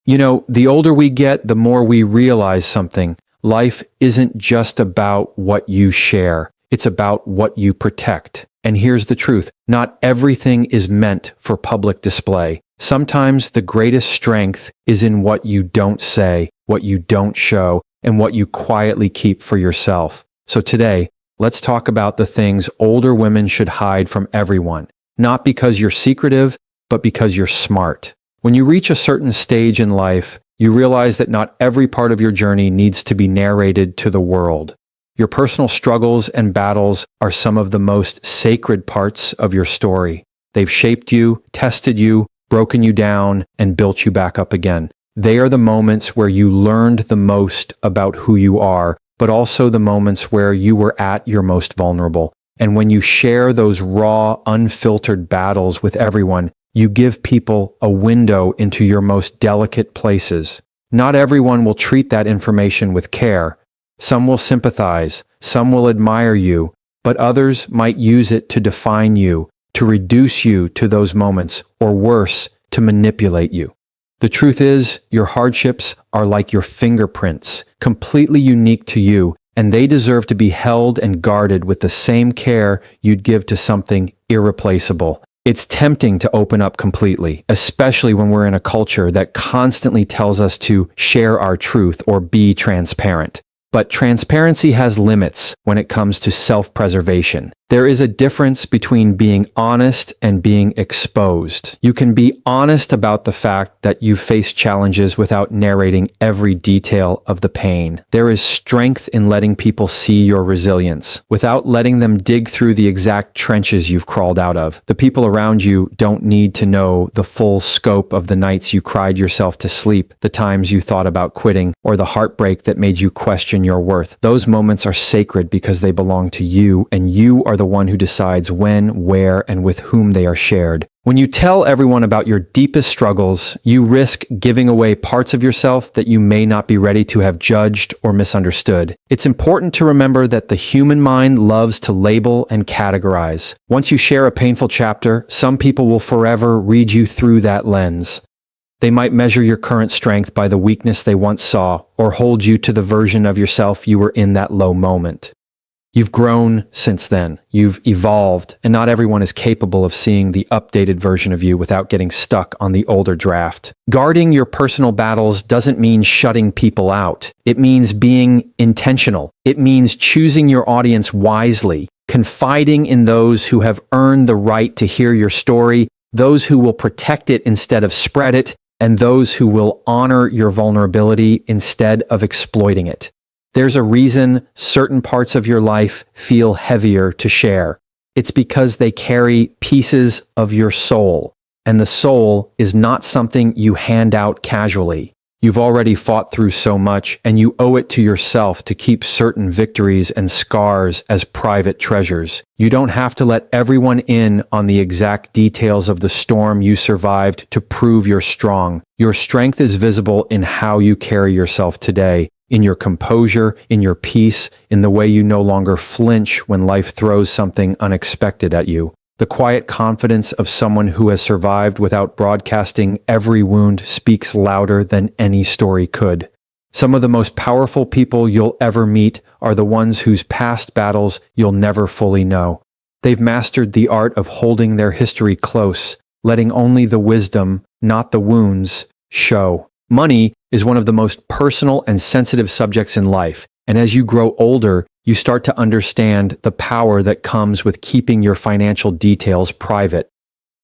You know, the older we get, the more we realize something. Life isn't just about what you share. It's about what you protect. And here's the truth. Not everything is meant for public display. Sometimes the greatest strength is in what you don't say, what you don't show, and what you quietly keep for yourself. So today, let's talk about the things older women should hide from everyone. Not because you're secretive, but because you're smart. When you reach a certain stage in life, you realize that not every part of your journey needs to be narrated to the world. Your personal struggles and battles are some of the most sacred parts of your story. They've shaped you, tested you, broken you down, and built you back up again. They are the moments where you learned the most about who you are, but also the moments where you were at your most vulnerable. And when you share those raw, unfiltered battles with everyone, you give people a window into your most delicate places. Not everyone will treat that information with care. Some will sympathize, some will admire you, but others might use it to define you, to reduce you to those moments, or worse, to manipulate you. The truth is, your hardships are like your fingerprints, completely unique to you, and they deserve to be held and guarded with the same care you'd give to something irreplaceable. It's tempting to open up completely, especially when we're in a culture that constantly tells us to share our truth or be transparent. But transparency has limits when it comes to self-preservation. There is a difference between being honest and being exposed. You can be honest about the fact that you face challenges without narrating every detail of the pain. There is strength in letting people see your resilience without letting them dig through the exact trenches you've crawled out of. The people around you don't need to know the full scope of the nights you cried yourself to sleep, the times you thought about quitting, or the heartbreak that made you question your worth. Those moments are sacred because they belong to you, and you are the one who decides when, where, and with whom they are shared. When you tell everyone about your deepest struggles, you risk giving away parts of yourself that you may not be ready to have judged or misunderstood. It's important to remember that the human mind loves to label and categorize. Once you share a painful chapter, some people will forever read you through that lens. They might measure your current strength by the weakness they once saw, or hold you to the version of yourself you were in that low moment. You've grown since then. You've evolved, and not everyone is capable of seeing the updated version of you without getting stuck on the older draft. Guarding your personal battles doesn't mean shutting people out. It means being intentional. It means choosing your audience wisely, confiding in those who have earned the right to hear your story, those who will protect it instead of spread it, and those who will honor your vulnerability instead of exploiting it. There's a reason certain parts of your life feel heavier to share. It's because they carry pieces of your soul, and the soul is not something you hand out casually. You've already fought through so much, and you owe it to yourself to keep certain victories and scars as private treasures. You don't have to let everyone in on the exact details of the storm you survived to prove you're strong. Your strength is visible in how you carry yourself today, in your composure, in your peace, in the way you no longer flinch when life throws something unexpected at you. The quiet confidence of someone who has survived without broadcasting every wound speaks louder than any story could. Some of the most powerful people you'll ever meet are the ones whose past battles you'll never fully know. They've mastered the art of holding their history close, letting only the wisdom, not the wounds, show. Money is one of the most personal and sensitive subjects in life, and as you grow older, you start to understand the power that comes with keeping your financial details private.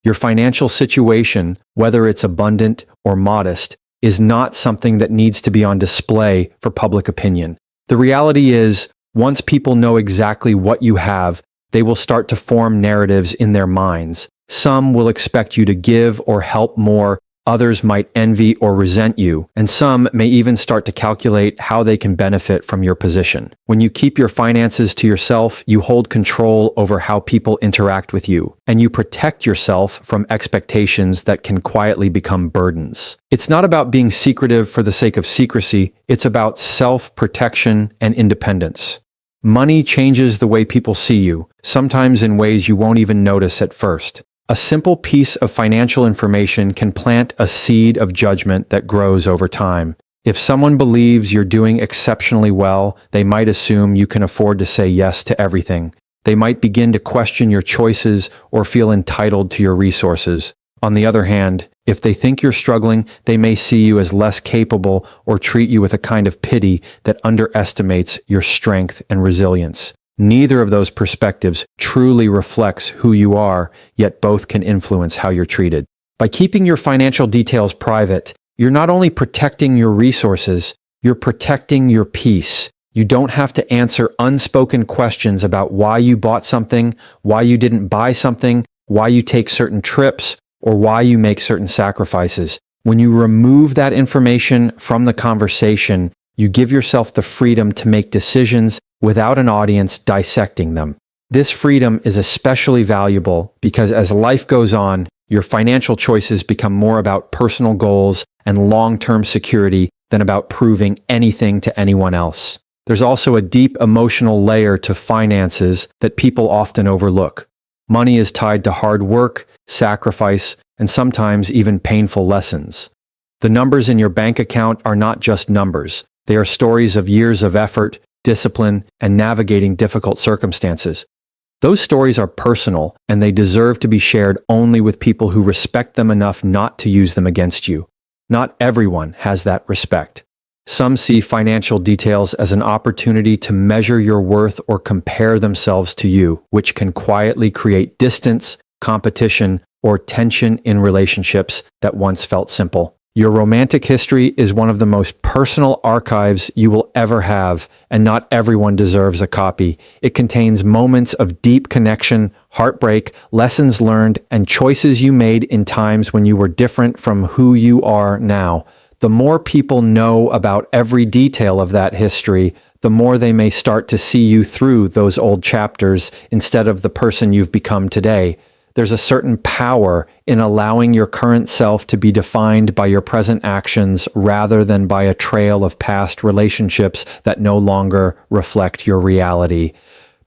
Your financial situation, whether it's abundant or modest, is not something that needs to be on display for public opinion. The reality is, once people know exactly what you have, they will start to form narratives in their minds. Some will expect you to give or help more. Others might envy or resent you, and some may even start to calculate how they can benefit from your position. When you keep your finances to yourself, you hold control over how people interact with you, and you protect yourself from expectations that can quietly become burdens. It's not about being secretive for the sake of secrecy, it's about self-protection and independence. Money changes the way people see you, sometimes in ways you won't even notice at first. A simple piece of financial information can plant a seed of judgment that grows over time. If someone believes you're doing exceptionally well, they might assume you can afford to say yes to everything. They might begin to question your choices or feel entitled to your resources. On the other hand, if they think you're struggling, they may see you as less capable or treat you with a kind of pity that underestimates your strength and resilience. Neither of those perspectives truly reflects who you are, yet both can influence how you're treated. By keeping your financial details private, you're not only protecting your resources, you're protecting your peace. You don't have to answer unspoken questions about why you bought something, why you didn't buy something, why you take certain trips, or why you make certain sacrifices. When you remove that information from the conversation, you give yourself the freedom to make decisions without an audience dissecting them. This freedom is especially valuable because as life goes on, your financial choices become more about personal goals and long-term security than about proving anything to anyone else. There's also a deep emotional layer to finances that people often overlook. Money is tied to hard work, sacrifice, and sometimes even painful lessons. The numbers in your bank account are not just numbers. They are stories of years of effort, discipline, and navigating difficult circumstances. Those stories are personal, and they deserve to be shared only with people who respect them enough not to use them against you. Not everyone has that respect. Some see financial details as an opportunity to measure your worth or compare themselves to you, which can quietly create distance, competition, or tension in relationships that once felt simple. Your romantic history is one of the most personal archives you will ever have, and not everyone deserves a copy. It contains moments of deep connection, heartbreak, lessons learned, and choices you made in times when you were different from who you are now. The more people know about every detail of that history, the more they may start to see you through those old chapters instead of the person you've become today. There's a certain power in allowing your current self to be defined by your present actions rather than by a trail of past relationships that no longer reflect your reality.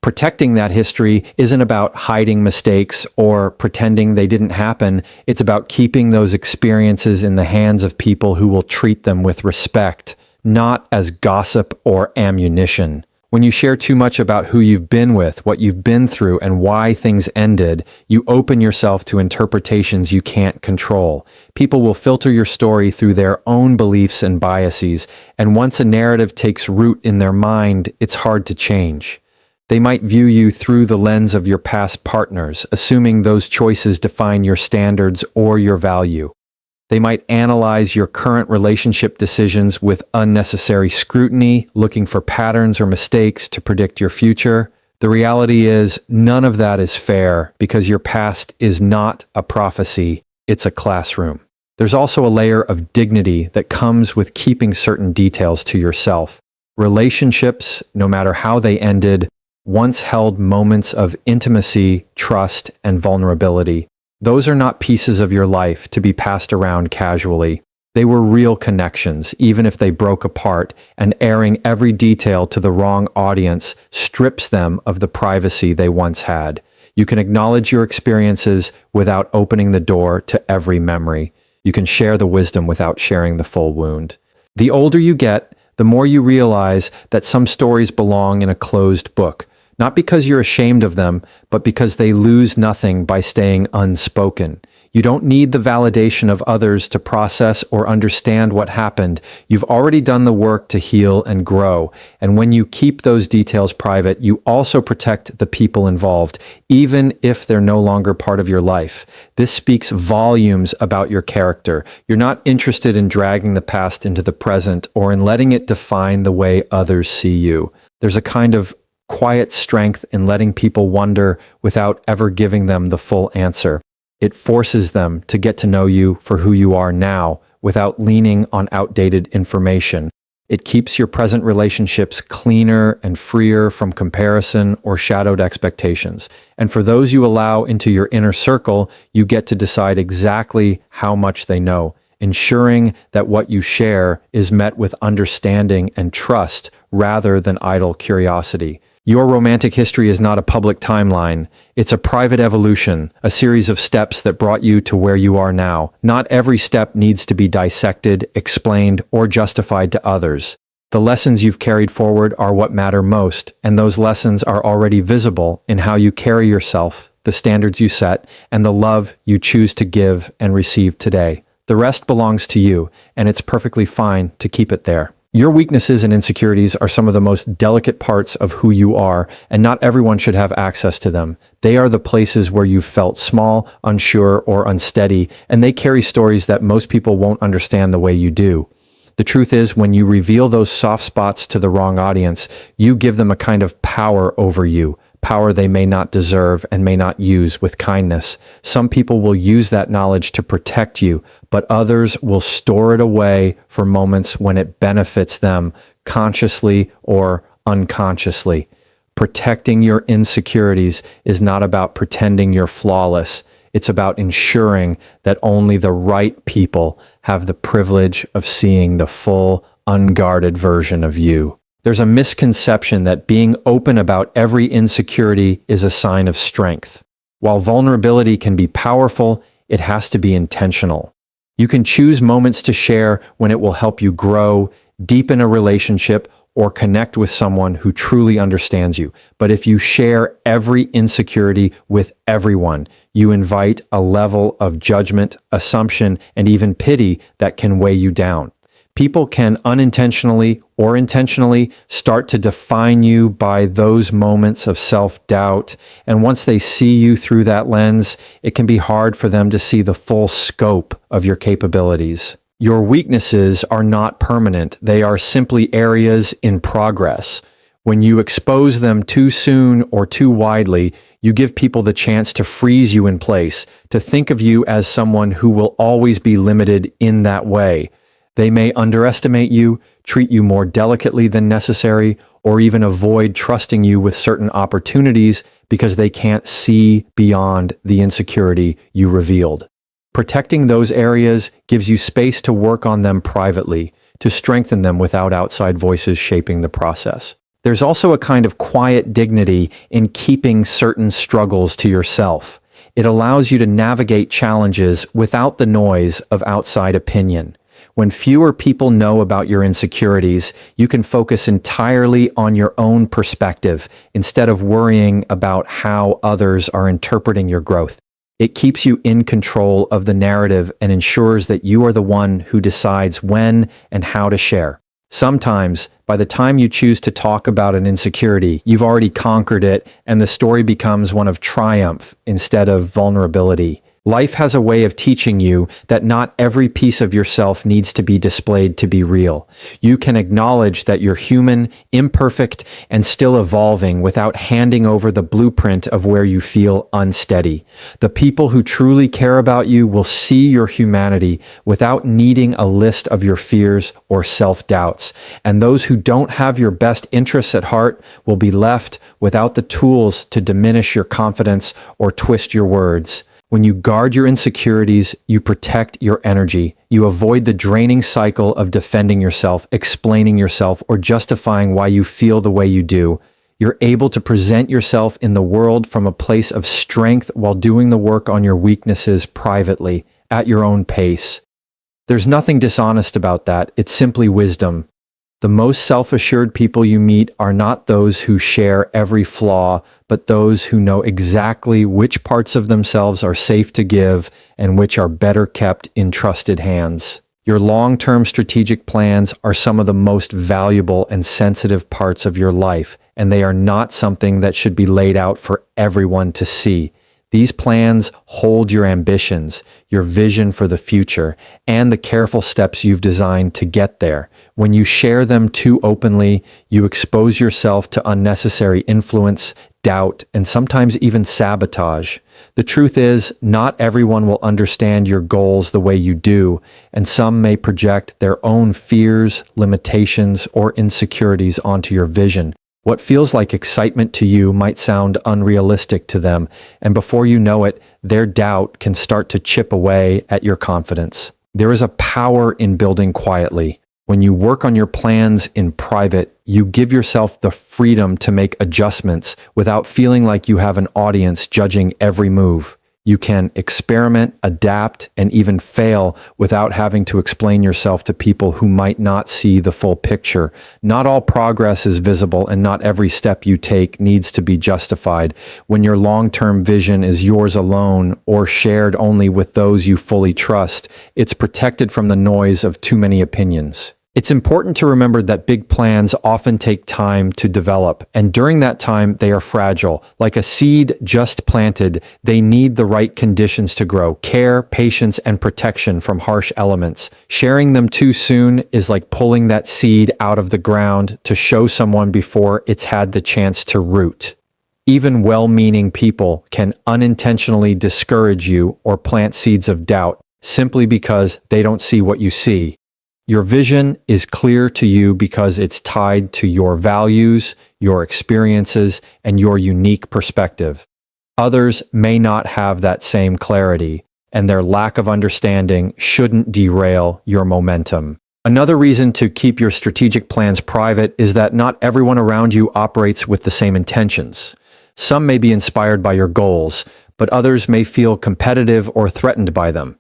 Protecting that history isn't about hiding mistakes or pretending they didn't happen. It's about keeping those experiences in the hands of people who will treat them with respect, not as gossip or ammunition. When you share too much about who you've been with, what you've been through, and why things ended, you open yourself to interpretations you can't control. People will filter your story through their own beliefs and biases, and once a narrative takes root in their mind, it's hard to change. They might view you through the lens of your past partners, assuming those choices define your standards or your value. They might analyze your current relationship decisions with unnecessary scrutiny, looking for patterns or mistakes to predict your future. The reality is, none of that is fair because your past is not a prophecy, it's a classroom. There's also a layer of dignity that comes with keeping certain details to yourself. Relationships, no matter how they ended, once held moments of intimacy, trust, and vulnerability. Those are not pieces of your life to be passed around casually. They were real connections, even if they broke apart, and airing every detail to the wrong audience strips them of the privacy they once had. You can acknowledge your experiences without opening the door to every memory. You can share the wisdom without sharing the full wound. The older you get, the more you realize that some stories belong in a closed book. Not because you're ashamed of them, but because they lose nothing by staying unspoken. You don't need the validation of others to process or understand what happened. You've already done the work to heal and grow. And when you keep those details private, you also protect the people involved, even if they're no longer part of your life. This speaks volumes about your character. You're not interested in dragging the past into the present or in letting it define the way others see you. There's a kind of quiet strength in letting people wonder without ever giving them the full answer. It forces them to get to know you for who you are now without leaning on outdated information. It keeps your present relationships cleaner and freer from comparison or shadowed expectations. And for those you allow into your inner circle, you get to decide exactly how much they know, ensuring that what you share is met with understanding and trust rather than idle curiosity. Your romantic history is not a public timeline. It's a private evolution, a series of steps that brought you to where you are now. Not every step needs to be dissected, explained, or justified to others. The lessons you've carried forward are what matter most, and those lessons are already visible in how you carry yourself, the standards you set, and the love you choose to give and receive today. The rest belongs to you, and it's perfectly fine to keep it there. Your weaknesses and insecurities are some of the most delicate parts of who you are, and not everyone should have access to them. They are the places where you've felt small, unsure, or unsteady, and they carry stories that most people won't understand the way you do. The truth is, when you reveal those soft spots to the wrong audience, you give them a kind of power over you, power they may not deserve and may not use with kindness. Some people will use that knowledge to protect you, but others will store it away for moments when it benefits them, consciously or unconsciously. Protecting your insecurities is not about pretending you're flawless. It's about ensuring that only the right people have the privilege of seeing the full, unguarded version of you. There's a misconception that being open about every insecurity is a sign of strength. While vulnerability can be powerful, it has to be intentional. You can choose moments to share when it will help you grow, deepen a relationship, or connect with someone who truly understands you. But if you share every insecurity with everyone, you invite a level of judgment, assumption, and even pity that can weigh you down. People can unintentionally or intentionally start to define you by those moments of self-doubt. And once they see you through that lens, it can be hard for them to see the full scope of your capabilities. Your weaknesses are not permanent. They are simply areas in progress. When you expose them too soon or too widely, you give people the chance to freeze you in place, to think of you as someone who will always be limited in that way. They may underestimate you, treat you more delicately than necessary, or even avoid trusting you with certain opportunities because they can't see beyond the insecurity you revealed. Protecting those areas gives you space to work on them privately, to strengthen them without outside voices shaping the process. There's also a kind of quiet dignity in keeping certain struggles to yourself. It allows you to navigate challenges without the noise of outside opinion. When fewer people know about your insecurities, you can focus entirely on your own perspective instead of worrying about how others are interpreting your growth. It keeps you in control of the narrative and ensures that you are the one who decides when and how to share. Sometimes, by the time you choose to talk about an insecurity, you've already conquered it, and the story becomes one of triumph instead of vulnerability. Life has a way of teaching you that not every piece of yourself needs to be displayed to be real. You can acknowledge that you're human, imperfect, and still evolving without handing over the blueprint of where you feel unsteady. The people who truly care about you will see your humanity without needing a list of your fears or self-doubts. And those who don't have your best interests at heart will be left without the tools to diminish your confidence or twist your words. When you guard your insecurities, you protect your energy. You avoid the draining cycle of defending yourself, explaining yourself, or justifying why you feel the way you do. You're able to present yourself in the world from a place of strength while doing the work on your weaknesses privately, at your own pace. There's nothing dishonest about that. It's simply wisdom. The most self-assured people you meet are not those who share every flaw, but those who know exactly which parts of themselves are safe to give and which are better kept in trusted hands. Your long-term strategic plans are some of the most valuable and sensitive parts of your life, and they are not something that should be laid out for everyone to see. These plans hold your ambitions, your vision for the future, and the careful steps you've designed to get there. When you share them too openly, you expose yourself to unnecessary influence, doubt, and sometimes even sabotage. The truth is, not everyone will understand your goals the way you do, and some may project their own fears, limitations, or insecurities onto your vision. What feels like excitement to you might sound unrealistic to them, and before you know it, their doubt can start to chip away at your confidence. There is a power in building quietly. When you work on your plans in private, you give yourself the freedom to make adjustments without feeling like you have an audience judging every move. You can experiment, adapt, and even fail without having to explain yourself to people who might not see the full picture. Not all progress is visible, and not every step you take needs to be justified. When your long-term vision is yours alone or shared only with those you fully trust, it's protected from the noise of too many opinions. It's important to remember that big plans often take time to develop, and during that time, they are fragile. Like a seed just planted, they need the right conditions to grow: care, patience, and protection from harsh elements. Sharing them too soon is like pulling that seed out of the ground to show someone before it's had the chance to root. Even well-meaning people can unintentionally discourage you or plant seeds of doubt simply because they don't see what you see. Your vision is clear to you because it's tied to your values, your experiences, and your unique perspective. Others may not have that same clarity, and their lack of understanding shouldn't derail your momentum. Another reason to keep your strategic plans private is that not everyone around you operates with the same intentions. Some may be inspired by your goals, but others may feel competitive or threatened by them.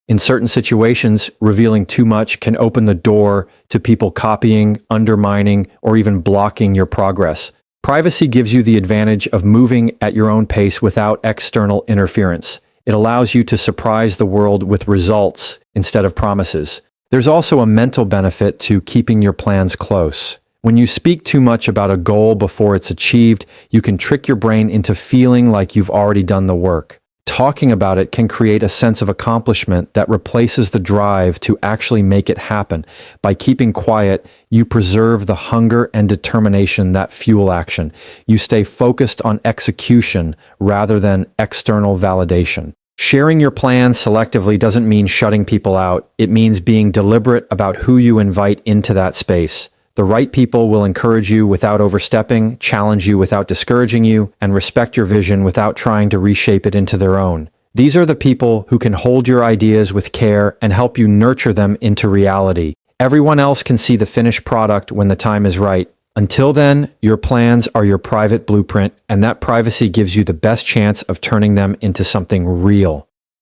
In certain situations, revealing too much can open the door to people copying, undermining, or even blocking your progress. Privacy gives you the advantage of moving at your own pace without external interference. It allows you to surprise the world with results instead of promises. There's also a mental benefit to keeping your plans close. When you speak too much about a goal before it's achieved, you can trick your brain into feeling like you've already done the work. Talking about it can create a sense of accomplishment that replaces the drive to actually make it happen. By keeping quiet, you preserve the hunger and determination that fuel action. You stay focused on execution rather than external validation. Sharing your plans selectively doesn't mean shutting people out. It means being deliberate about who you invite into that space. The right people will encourage you without overstepping, challenge you without discouraging you, and respect your vision without trying to reshape it into their own. These are the people who can hold your ideas with care and help you nurture them into reality. Everyone else can see the finished product when the time is right. Until then, your plans are your private blueprint, and that privacy gives you the best chance of turning them into something real.